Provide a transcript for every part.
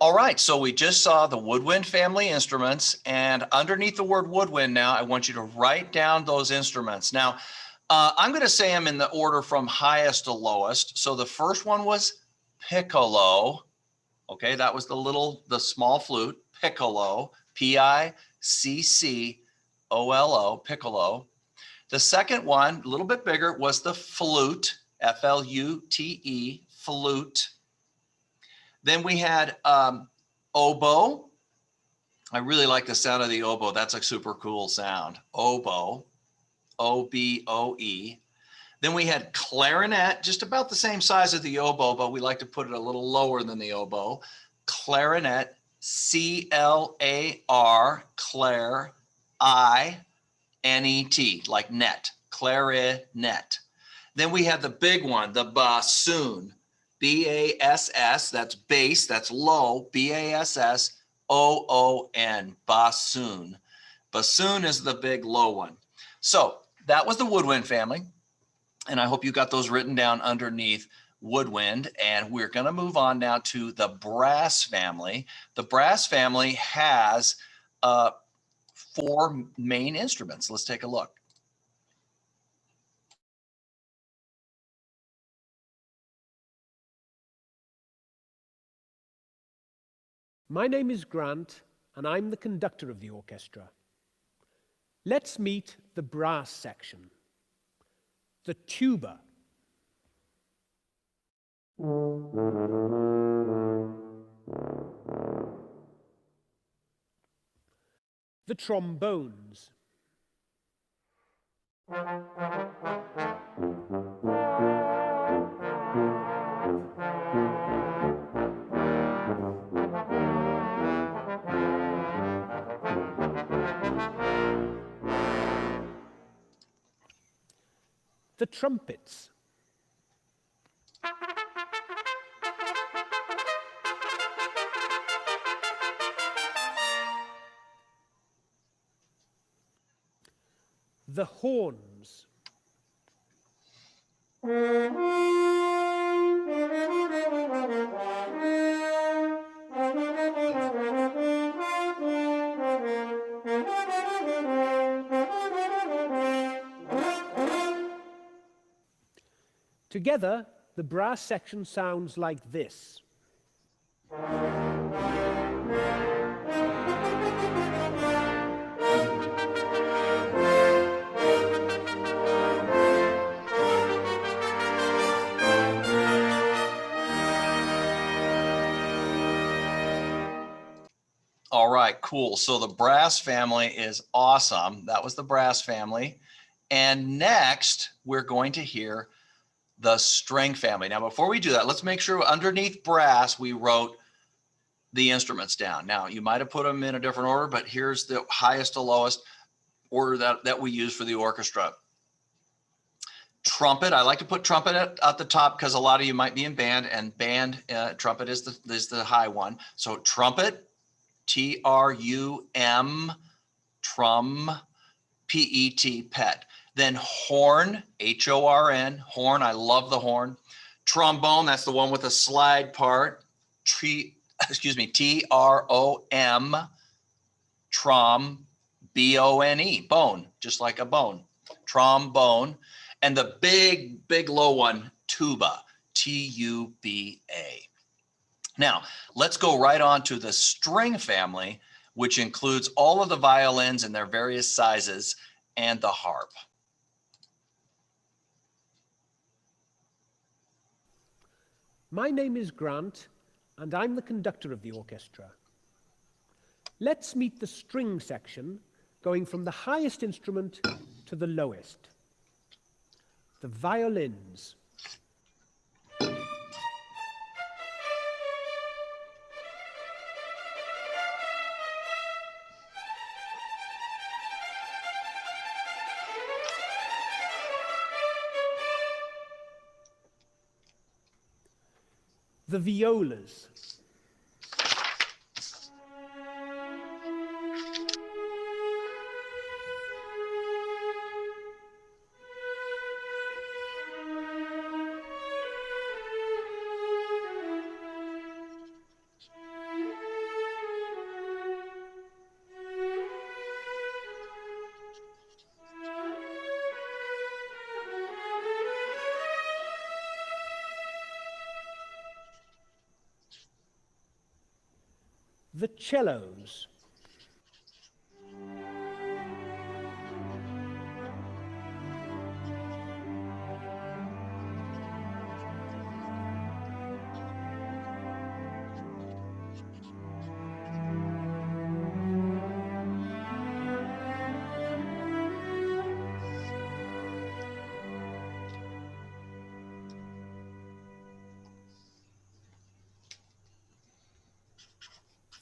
All right, so we just saw the woodwind family instruments, and underneath the word woodwind now, I want you to write down those instruments. Now, I'm going to say them in the order from highest to lowest. So the first one was piccolo. Okay, that was the small flute, piccolo, P-I-C-C-O-L-O, piccolo. The second one, a little bit bigger, was the flute, F-L-U-T-E, flute. Then we had oboe. I really like the sound of the oboe. That's a super cool sound. Oboe, O-B-O-E. Then we had clarinet, just about the same size as the oboe, but we like to put it a little lower than the oboe. Clarinet, C-L-A-R, clair, I-N-E-T, like net, clarinet. Then we had the big one, the bassoon, B-A-S-S, that's bass, that's low, B-A-S-S-O-O-N, bassoon. Bassoon is the big low one. So that was the woodwind family. And I hope you got those written down underneath woodwind. And we're going to move on now to the brass family. The brass family has 4 main instruments. Let's take a look. My name is Grant, and I'm the conductor of the orchestra. Let's meet the brass section. The tuba. The trombones. The trumpets. The horns. Together, the brass section sounds like this. All right, cool. So the brass family is awesome. That was the brass family. And next, we're going to hear the string family. Now, before we do that, let's make sure underneath brass, we wrote the instruments down. Now, you might have put them in a different order, but here's the highest to lowest order that we use for the orchestra. Trumpet, I like to put trumpet at the top because a lot of you might be in band, and band trumpet is the high one. So trumpet, T-R-U-M, trum, P-E-T, pet. Then horn, H-O-R-N, horn, I love the horn. Trombone, that's the one with the slide part, T-R-O-M, trom, B-O-N-E, bone, just like a bone, trombone. And the big low one, tuba, T-U-B-A. Now, let's go right on to the string family, which includes all of the violins in their various sizes and the harp. My name is Grant, and I'm the conductor of the orchestra. Let's meet the string section, going from the highest instrument to the lowest. The violins. The violas. the cellos.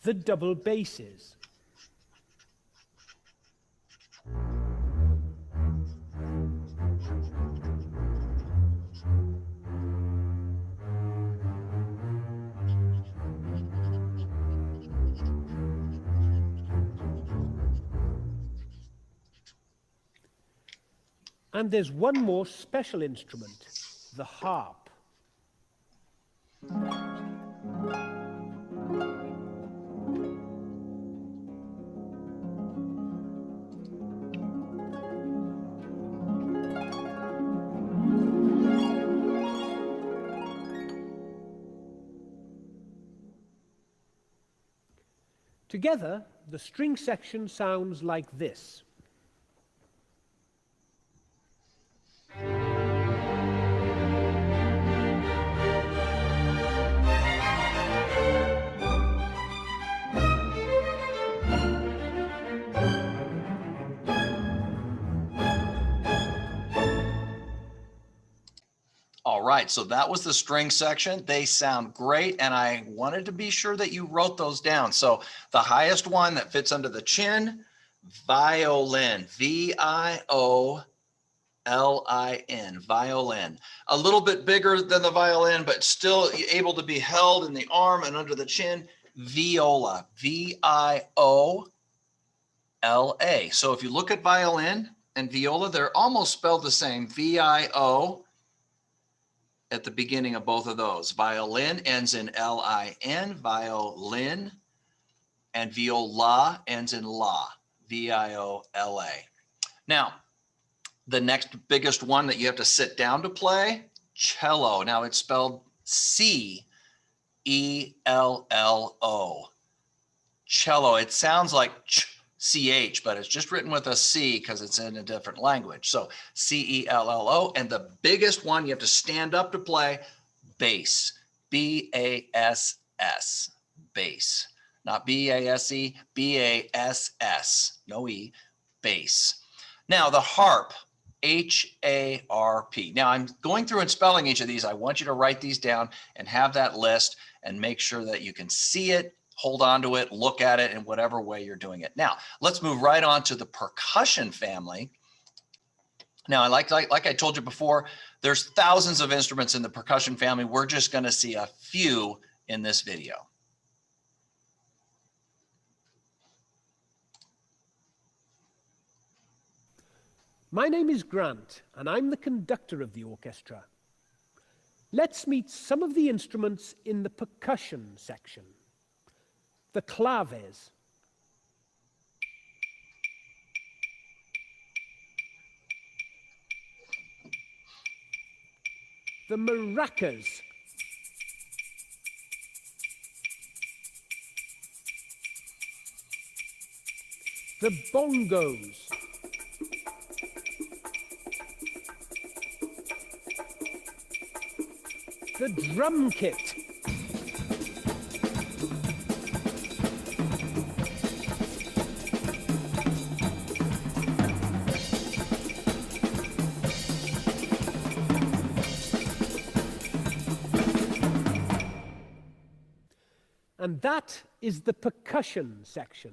The double basses. And there's one more special instrument, the harp. Together, the string section sounds like this. All right, so that was the string section. They sound great, and I wanted to be sure that you wrote those down. So the highest one that fits under the chin, violin, V-I-O-L-I-N, violin. A little bit bigger than the violin, but still able to be held in the arm and under the chin, viola, V-I-O-L-A. So if you look at violin and viola, they're almost spelled the same, V-I-O at the beginning of both of those. Violin ends in L-I-N, violin, and viola ends in la, V-I-O-L-A. Now, the next biggest one that you have to sit down to play, cello. Now it's spelled C-E-L-L-O. Cello. It sounds like C-H, but it's just written with a C because it's in a different language. So C-E-L-L-O. And the biggest one you have to stand up to play, bass. B-A-S-S. Bass. Not B-A-S-E, B-A-S-S. No E. Bass. Now the harp. H-A-R-P. Now I'm going through and spelling each of these. I want you to write these down and have that list and make sure that you can see it, hold on to it, look at it in whatever way you're doing it. Now, let's move right on to the percussion family. Now, like I told you before, there's thousands of instruments in the percussion family. We're just going to see a few in this video. My name is Grant, and I'm the conductor of the orchestra. Let's meet some of the instruments in the percussion section. The claves. The maracas. The bongos. The drum kit. And that is the percussion section.